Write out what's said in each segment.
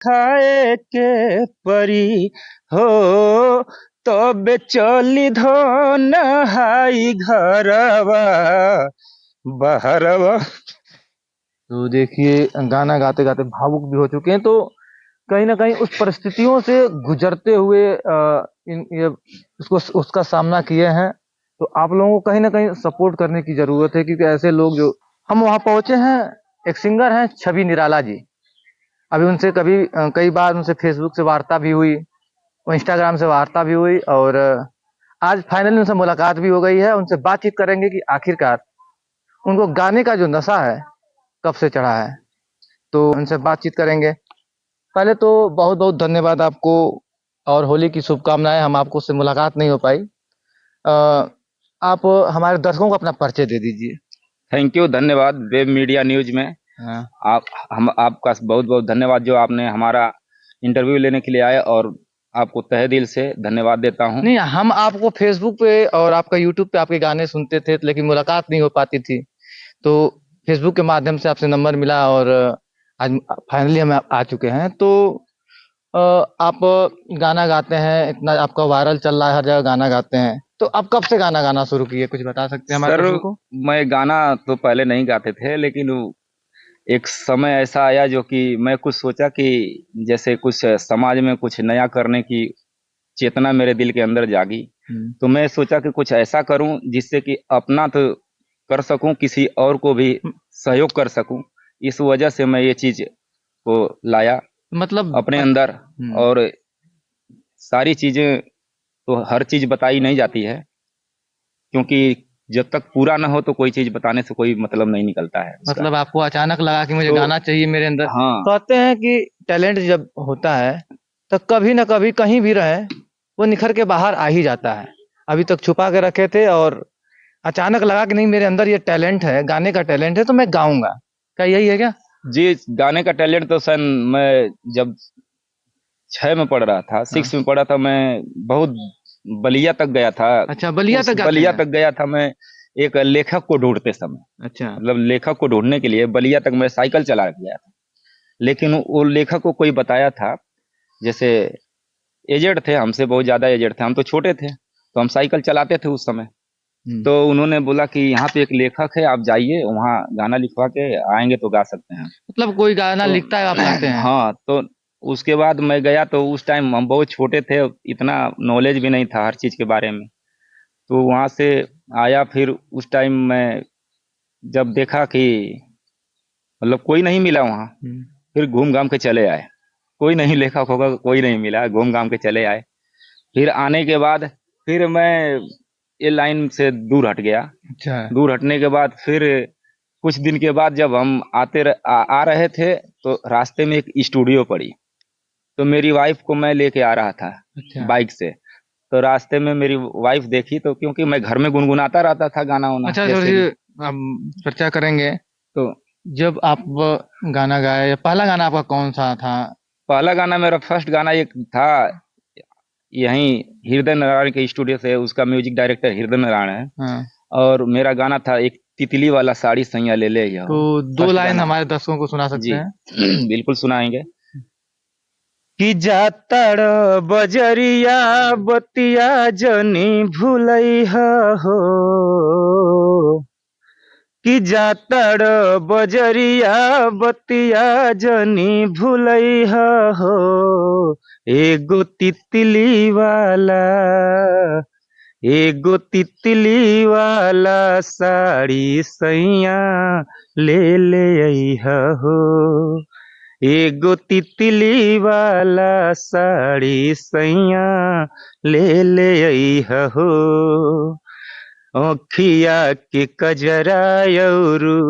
खाए के परी हो, तबे चली धन हाई घरवा बहरवा। तो देखिए गाना गाते गाते भावुक भी हो चुके हैं, तो कहीं ना कहीं उस परिस्थितियों से गुजरते हुए उसका सामना किए हैं। तो आप लोगों को कहीं ना कहीं सपोर्ट करने की जरूरत है, क्योंकि ऐसे लोग जो हम वहाँ पहुंचे हैं, एक सिंगर हैं छवि निराला जी। अभी उनसे कई बार उनसे फेसबुक से वार्ता भी हुई, और इंस्टाग्राम से वार्ता भी हुई, और आज फाइनली उनसे मुलाकात भी हो गई है। उनसे बातचीत करेंगे कि आखिरकार उनको गाने का जो नशा है कब से चढ़ा है, तो उनसे बातचीत करेंगे। पहले तो बहुत बहुत धन्यवाद आपको, और होली की शुभकामनाएं। हम आपको उससे मुलाकात नहीं हो पाई। अ, आप हमारे दर्शकों को अपना परिचय दे दीजिए। थैंक यू, धन्यवाद वेब मीडिया न्यूज में। हाँ। आपका बहुत बहुत धन्यवाद जो आपने हमारा इंटरव्यू लेने के लिए आए, और आपको तहे दिल से धन्यवाद देता हूं। नहीं, हम आपको फेसबुक पे और आपका यूट्यूब पे आपके गाने सुनते थे, लेकिन मुलाकात नहीं हो पाती थी। तो फेसबुक के माध्यम से आपसे नंबर मिला, और आज फाइनली हम आ चुके हैं। तो आप गाना गाते हैं, इतना आपका वायरल चल रहा है, हर जगह गाना गाते हैं। तो आप कब से गाना गाना शुरू किए, कुछ बता सकते हैं हमारे सर, दर्शकों को? मैं गाना तो पहले नहीं गाते थे, लेकिन एक समय ऐसा आया जो कि मैं कुछ सोचा कि जैसे कुछ समाज में कुछ नया करने की चेतना मेरे दिल के अंदर जागी। तो मैं सोचा कि कुछ ऐसा करूं जिससे कि अपना तो कर सकूं, किसी और को भी सहयोग कर सकूं। इस वजह से मैं ये चीज को लाया मतलब अपने अंदर। और सारी चीजें तो हर चीज बताई नहीं जाती है, क्योंकि जब तक पूरा ना हो तो कोई चीज बताने से कोई मतलब नहीं निकलता है उसका। मतलब आपको अचानक लगा कि मुझे तो गाना चाहिए मेरे अंदर। हाँ, कहते हैं कि टैलेंट जब होता है तो कभी ना कभी कहीं भी रहे वो निखर के बाहर आ ही जाता है। अभी तक छुपा के रखे थे, और अचानक लगा कि नहीं, मेरे अंदर ये टैलेंट है, गाने का टैलेंट है, तो मैं गाऊंगा। क्या यही है क्या? जी, गाने का टैलेंट तो सन मैं जब 6 में पढ़ रहा था, 6 में पढ़ा था, मैं बहुत बलिया तक गया था। अच्छा, बलिया तक जाते बलिया हैं? तक गया था मैं एक लेखक को ढूंढते समय। अच्छा। मतलब लेखक को ढूंढने के लिए बलिया तक मैं साइकिल चला गया था, लेकिन वो लेखक को कोई बताया था, जैसे एजेड थे, हमसे बहुत ज्यादा एजेड थे, हम तो छोटे थे, तो हम साइकिल चलाते थे उस समय। तो उन्होंने बोला कि यहाँ पे एक लेखक है, आप जाइए वहाँ गाना लिखवा के आएंगे तो गा सकते हैं। मतलब कोई गाना तो लिखता है, आप गाते हैं? हाँ, तो उसके बाद मैं गया, तो उस टाइम हम बहुत छोटे थे, इतना नॉलेज भी नहीं था हर चीज के बारे में। तो वहां से आया, फिर उस टाइम मैं जब देखा कि मतलब कोई नहीं मिला वहाँ, फिर घूम घाम के चले आए। कोई नहीं लेखक होगा, कोई नहीं मिला, घूम घाम के चले आए। फिर आने के बाद फिर मैं ये लाइन से दूर हट गया। अच्छा। दूर हटने के बाद फिर कुछ दिन के बाद जब हम आ रहे थे, तो रास्ते में एक स्टूडियो पड़ी। तो मेरी वाइफ को मैं लेके आ रहा था अच्छा। बाइक से। तो रास्ते में मेरी वाइफ देखी, तो क्योंकि मैं घर में गुनगुनाता रहता था गाना वाना अच्छा सर जैसे जी, भी। हम चर्चा करेंगे। तो जब आप गाना गाए, या पहला गाना आपका कौन सा था? पहला गाना, मेरा फर्स्ट गाना एक था, यहीं हृदय नारायण के स्टूडियो से, उसका म्यूजिक डायरेक्टर हृदय नारायण है। हाँ। और मेरा गाना था एक तितली वाला साड़ी सैया ले ले यो। तो दो फर्स्ट लाइन गाना हमारे दर्शकों को सुना सकते जी हैं? बिल्कुल सुनाएंगे। कि जातड़ बजरिया बतिया जनी भूलैहा हो, कि जातड़ बजरिया बतिया जनी भूलैहा हो, एगो तितली वाला, एगो तितली वाला साड़ी सैया ले ले अइहा हो, एगो तितली वाला साड़ी सैया ले ले अइहा हो, अखिया के कजरा यौरू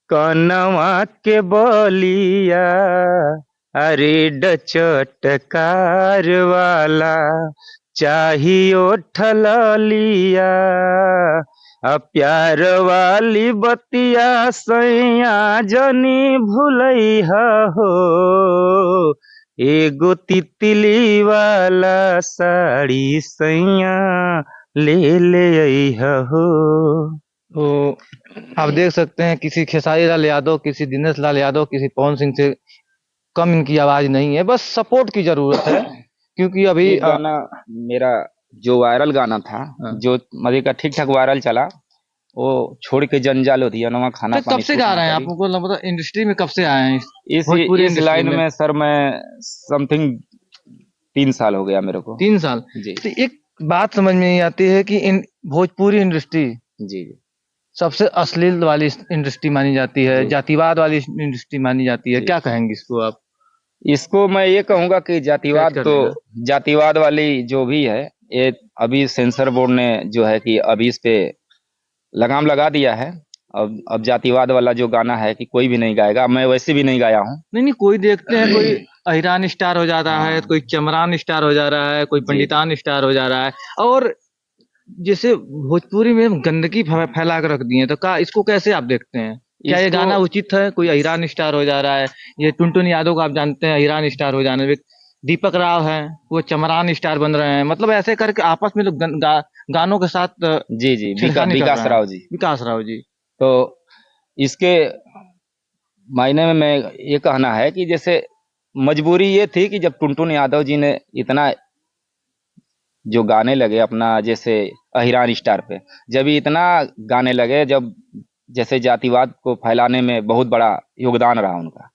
कनवा के बलिया, अरे डचटकार वाला चाहिए ठलिया, प्यार वाली बतिया सैया जनी भूलैहा हो, एगो तितली वाला साड़ी सैया ले ले अइहा हो। तो आप देख सकते हैं, किसी खेसारी लाल यादव, किसी दिनेश लाल यादव, किसी पवन सिंह से कम इनकी आवाज नहीं है, बस सपोर्ट की जरूरत है क्योंकि अभी एक गाना मेरा जो वायरल गाना था, हाँ। जो मतलब का ठीक ठाक वायरल चला, वो छोड़ के जंजाल लुधियानवा खाना तो कब पानी से सूट गा ना रहे हैं आप? करी। मुझको मतलब इंडस्ट्री में कब से आए हैं, इस भोजपुरी इस इंडस्ट्री लाइन में? में सर मैं समथिंग 3 साल हो गया मेरे को। 3 साल। जी तो एक बात समझ में नहीं आती है कि इन भोजपुरी इंडस्ट्री जी सबसे अश्लील वाली इंडस्ट्री मानी जाती है, जी जातिवाद वाली इंडस्ट्री मानी जाती है, जी। क्या कहेंगे इसको आप? इसको मैं ये कहूंगा कि कैच जातिवाद कर तो, लेगा। जातिवाद वाली जो भी है, ये अभी सेंसर बोर्ड ने जो है कि अभी इस पे लगाम लगा दिया है। अब जातिवाद वाला जो गाना है कि कोई भी नहीं गाएगा, मैं वैसे भी नहीं गाया हूँ। नहीं नहीं, कोई देखते हैं कोई अहिरान स्टार हो जा रहा है, हाँ कोई चमरान स्टार हो जा रहा है, कोई जी जी पंडितान स्टार हो जा रहा है, और जैसे भोजपुरी में गंदगी फैला कर रख दी है, तो का इसको कैसे आप देखते हैं? क्या ये इसको गाना उचित है? कोई अहिरान स्टार हो जा रहा है, ये टुनटुन यादव को आप जानते हैं, अहिरान स्टार हो जाने, दीपक राव है वो चमरान स्टार बन रहे हैं, मतलब ऐसे करके आपस में लोग गानों के साथ जी जी छेड़खानी कर विकास रहे हैं। राव जी। विकास राव जी। तो इसके मायने में मैं ये कहना है कि जैसे मजबूरी ये थी कि जब टुनटुन यादव जी ने इतना जो गाने लगे अपना, जैसे अहिरान स्टार पे जब ये इतना गाने लगे, जब जैसे जातिवाद को फैलाने में बहुत बड़ा योगदान रहा उनका,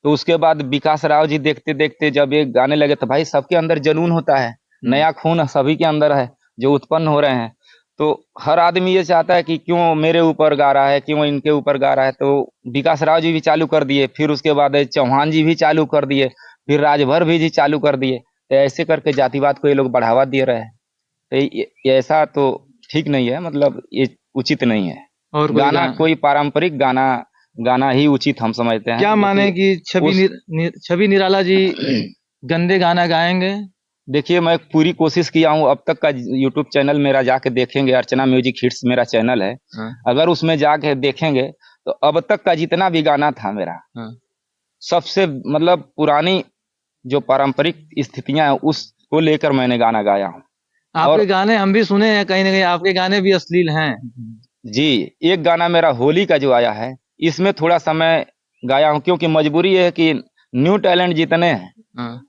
तो उसके बाद विकास राव जी देखते देखते जब ये गाने लगे, तो भाई सबके अंदर जुनून होता है, नया खून सभी के अंदर है जो उत्पन्न हो रहे हैं। तो हर आदमी ये चाहता है कि क्यों मेरे ऊपर गा रहा है, क्यों इनके ऊपर गा रहा है। तो विकास राव जी भी चालू कर दिए, फिर उसके बाद चौहान जी भी चालू कर दिए, फिर राजभर भी जी चालू कर दिए। तो ऐसे करके जातिवाद को ये लोग बढ़ावा दे रहे हैं। तो ये ऐसा तो ठीक नहीं है, मतलब ये उचित नहीं है। और कोई गाना कोई पारंपरिक गाना गाना ही उचित हम समझते हैं। क्या माने कि उस छवि निराला जी गंदे गाना गाएंगे? देखिए, मैं पूरी कोशिश किया हूँ अब तक का। यूट्यूब चैनल मेरा जाके देखेंगे, अर्चना म्यूजिक हिट्स मेरा चैनल है, हाँ, अगर उसमें जाके देखेंगे तो अब तक का जितना भी गाना था मेरा, हाँ। सबसे मतलब पुरानी जो पारंपरिक स्थितियां हैं उसको लेकर मैंने गाना गाया हूँ। आपके और गाने हम भी सुने हैं, कहीं ना कहीं आपके गाने भी अश्लील हैं। जी, एक गाना मेरा होली का जो आया है, इसमें थोड़ा समय गाया हूँ, क्योंकि मजबूरी ये है कि न्यू टैलेंट जितने हैं हाँ।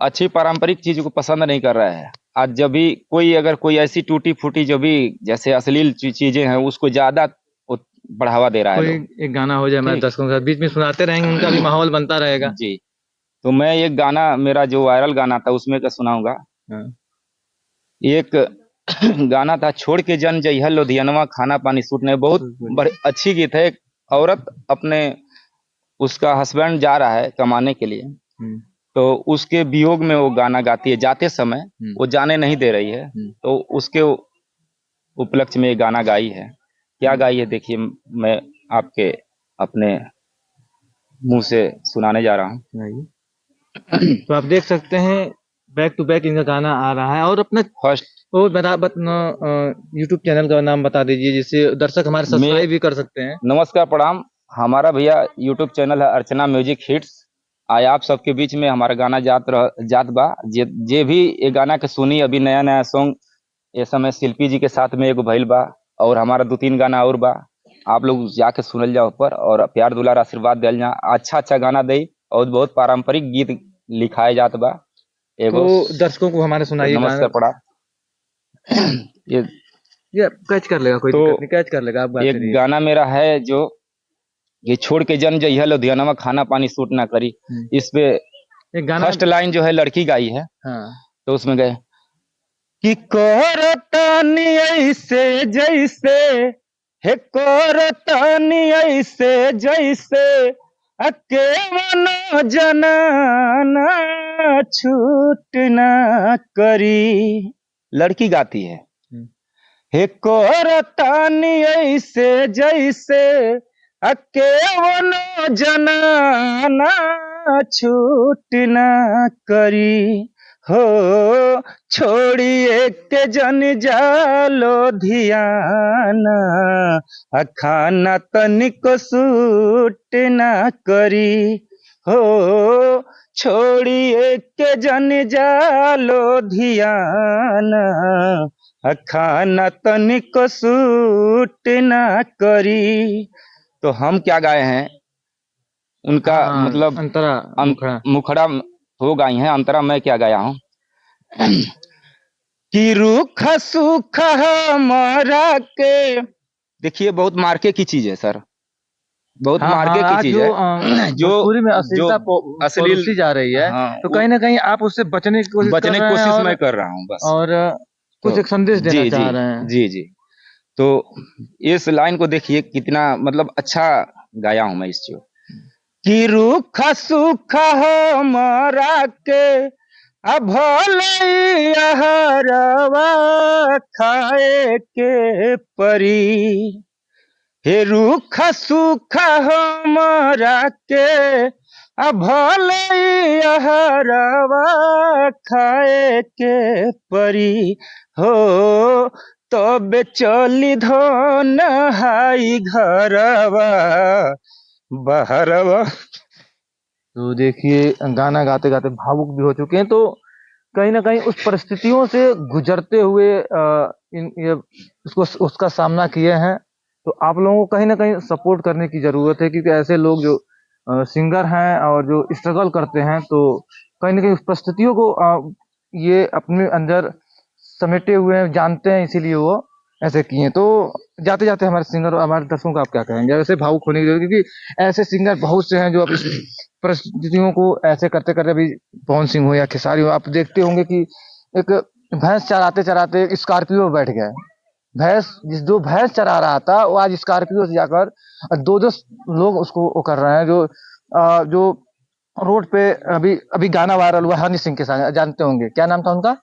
अच्छी पारंपरिक चीज को पसंद नहीं कर रहा है। आज जब भी कोई अगर कोई ऐसी टूटी फूटी जो भी जैसे अश्लील चीजें हैं उसको ज्यादा बढ़ावा दे रहा है कोई लोग। एक गाना हो जाए, हमारे ठीक दर्शकों के साथ बीच में सुनाते रहेंगे, उनका भी माहौल बनता रहेगा। जी। तो मैं एक गाना मेरा जो वायरल गाना था उसमें का सुनाऊंगा। हाँ। एक गाना था, छोड़ के जन जइहल लुधियानवा खाना पानी सूट ने, बहुत बड़ी अच्छी गीत है। एक औरत अपने उसका हस्बैंड जा रहा है कमाने के लिए, तो उसके वियोग में वो गाना गाती है, जाते समय वो जाने नहीं दे रही है, तो उसके उपलक्ष्य में ये गाना गाई है। क्या गाई है देखिए, मैं आपके अपने मुंह से सुनाने जा रहा हूँ। तो आप देख सकते हैं बैक टू बैक इनका गाना आ रहा है। और अपना फर्स्ट वो बता यूट्यूब चैनल का नाम बता दीजिए जिससे दर्शक हमारे सब्सक्राइब भी कर सकते हैं। नमस्कार प्रणाम, हमारा भैया यूट्यूब चैनल है अर्चना म्यूजिक हिट्स। आय आप सबके बीच में हमारा गाना जात बा, जे भी ये गाना के सुनी, अभी नया नया सॉन्ग ये समय शिल्पी जी के साथ में एगो भइल बा, और हमारा 2-3 गाना और बा। आप लोग जाके सुनल जाओ ऊपर, और प्यार दुलार आशीर्वाद दिल जा, अच्छा अच्छा गाना दे, और बहुत पारंपरिक गीत लिखाए जात बा एगो। तो दर्शकों को हमारे सुनाइए गाना। नमस्कार प्रणाम। ये ये कैच कर लेगा, कोई तो दिक्कत नहीं, कैच कर लेगा, आप गाते एक रहिए। गाना मेरा है जो ये छोड़ के जन जइहा लुधियानवा खाना पानी सूट ना करी, इस पे एक गाना फर्स्ट लाइन जो है लड़की गाई है। हाँ। तो उसमें गए कि कोरतानी ऐसे जैसे, हे कोरतानी ऐसे जैसे अके मनो जनाना छूट ना करी। लड़की गाती है, हे कोरतानी ऐसे जैसे अके मनो जनाना छूट ना करी। हो छोड़िए के जन जालो धियाना, खाना तनिको सूट ना करी। हो छोड़िए के जन जालो धियाना, खाना तनिको सूट ना करी। तो हम क्या गाए हैं, उनका हाँ, मतलब अंतरा मुखड़ा। मुखड़ा हो गई है, अंतरा मैं क्या गाया हूँ कि रूख सूख हमारा के। देखिए बहुत मार्के की चीज है सर, बहुत हाँ हाँ, मार्के की आज चीज जो है जो भोजपुरी में जो अश्लीलता अश्लील, परोसी जा रही है, हाँ तो कहीं ना कहीं आप उससे बचने की कोशिश कर बचने की रहे हैं, कोशिश मैं कर रहा हूँ बस। और तो कुछ एक संदेश देना जी जी चाह रहे हैं। जी जी, तो इस लाइन को देखिए कितना मतलब अच्छा गाया हूं मैं इस चीज कि रूखा सूखा हमारा के अब हरवा खाए के परी। हे रूखा सूखा हमारा के अब हरवा खाए के परी हो। तब चली धन हाई घरवा बहरवा। तो देखिए, गाना गाते गाते भावुक भी हो चुके हैं, तो कहीं ना कहीं उस परिस्थितियों से गुजरते हुए इन ये उसको उसका सामना किए हैं। तो आप लोगों को कहीं ना कहीं सपोर्ट करने की जरूरत है, क्योंकि ऐसे लोग जो सिंगर हैं और जो स्ट्रगल करते हैं, तो कहीं ना कहीं उस परिस्थितियों को ये अपने अंदर समेटे हुए हैं, जानते हैं, इसीलिए वो ऐसे किए हैं। तो जाते जाते हमारे सिंगर और हमारे दर्शकों को आप क्या कहेंगे ऐसे भावुक होने की जरूरत, क्योंकि ऐसे सिंगर बहुत से हैं जो अब इस परिस्थितियों को ऐसे करते करते, अभी पवन सिंह हो या खेसारी हो, आप देखते होंगे कि एक भैंस चराते चराते स्कॉर्पियो में बैठ गए। जो भैंस चरा रहा था, वो आज स्कॉर्पियो से जाकर दो दो लोग उसको वो कर रहे हैं, जो रोड पे अभी अभी गाना वायरल हुआ हनी सिंह के साथ, जानते होंगे क्या नाम था उनका,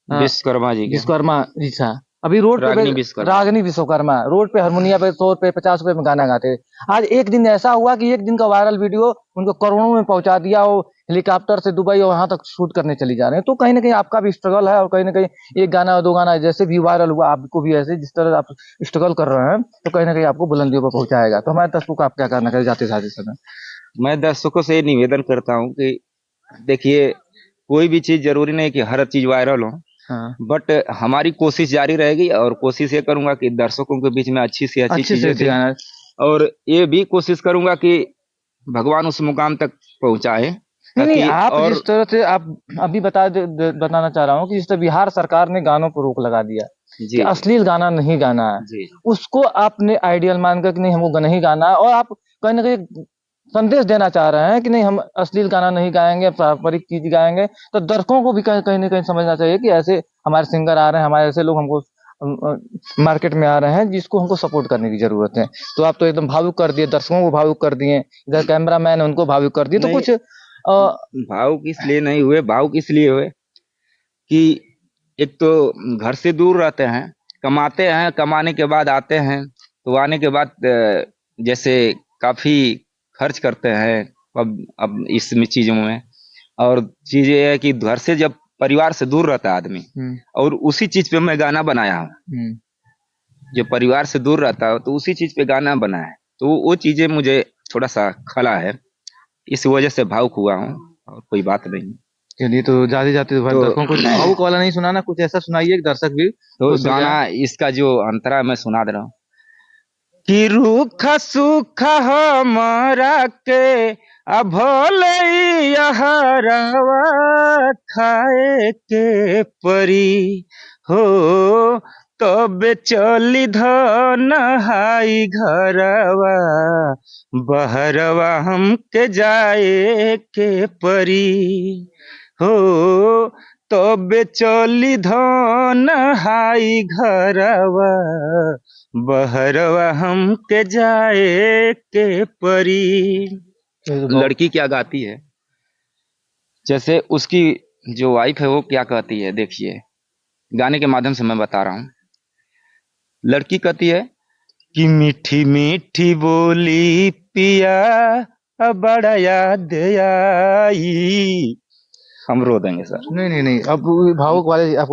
विश्वकर्मा जी के, विश्वकर्मा जी था। अभी रोड पे रागनी विश्वकर्मा। रागनी विश्वकर्मा रोड पे हारमोनिया पे 100 रुपए 50 रुपए में गाना गाते। आज एक दिन ऐसा हुआ कि एक दिन का वायरल वीडियो उनको करोड़ों में पहुंचा दिया, वो हेलीकॉप्टर से दुबई और वहां तक शूट करने चली जा रहे हैं। तो कहीं ना कहीं आपका भी स्ट्रगल है, और कहीं ना कहीं एक गाना और दो गाना जैसे भी वायरल हुआ, आपको भी ऐसे जिस तरह आप स्ट्रगल कर रहे हैं, तो कहीं ना कहीं आपको बुलंदियों पर पहुंचाएगा। तो हमारे दर्शकों को आप क्या करना चाहिए जाते जाते समय। मैं दर्शकों से ये निवेदन करता हूँ कि देखिए कोई भी चीज जरूरी नहीं कि हर चीज वायरल हो, हाँ, बट हमारी कोशिश जारी रहेगी और कोशिश ये करूंगा कि दर्शकों के बीच में अच्छी से अच्छी अच्छे से चीजें अच्छे दें, गाना। और ये भी कोशिश करूंगा कि भगवान उस मुकाम तक पहुंचाए नहीं नहीं, ताकि आप और जिस तरह से आप अभी बताना चाह रहा हूँ कि जिस तरह बिहार सरकार ने गानों पर रोक लगा दिया कि जी अश्लील गाना नहीं गाना है, जी उसको आपने आइडियल मानकर कि नहीं हमको नहीं गाना है, और आप कहीं ना कहीं संदेश देना चाह रहे हैं कि नहीं हम अश्लील गाना नहीं गाएंगे, पारंपरिक चीज गाएंगे। तो दर्शकों को भी कहीं कहीं ना कहीं समझना चाहिए कि ऐसे हमारे सिंगर आ रहे हैं, हमारे ऐसे लोग हमको मार्केट में आ रहे हैं, जिसको हमको सपोर्ट करने की जरूरत है। तो आप तो एकदम भावुक कर दिए, दर्शकों को भावुक कर दिए, इधर कैमरा मैन है उनको भावुक कर दिए, तो नहीं, कुछ भावुक इसलिए नहीं हुए, भावुक इसलिए हुए कि एक तो घर से दूर रहते हैं, कमाते हैं, कमाने के बाद आते हैं, तो आने के बाद जैसे काफी खर्च करते हैं अब इस चीजों में। और चीज ये है कि घर से जब परिवार से दूर रहता है आदमी, और उसी चीज पे मैं गाना बनाया हूँ, जो परिवार से दूर रहता है तो उसी चीज पे गाना बना है, तो वो चीजें मुझे थोड़ा सा खला है, इस वजह से भावुक हुआ हूँ, और कोई बात नहीं। चलिए, तो जाते जाते भाई तो दर्शकों को कुछ भावुक वाला नहीं सुनाना, कुछ ऐसा सुनाइए कि दर्शक भी तो खुश हो गाना जाए। इसका जो अंतरा मैं सुना दे रहा हूँ कि रूखा सूखा हमारा के अब हरवा खाए के परी हो। तब चली धन हाई घरवा बहरवा हमके जाए के परी हो। तब चली धन हाई घरवा बहरवा हमके जाए के परी। लड़की क्या गाती है, जैसे उसकी जो वाइफ है वो क्या कहती है, देखिए गाने के माध्यम से मैं बता रहा हूँ। लड़की कहती है कि मीठी मीठी बोली पिया अब बड़ा याद आई। हम रो देंगे सर। नहीं नहीं नहीं, अब भावुक वाले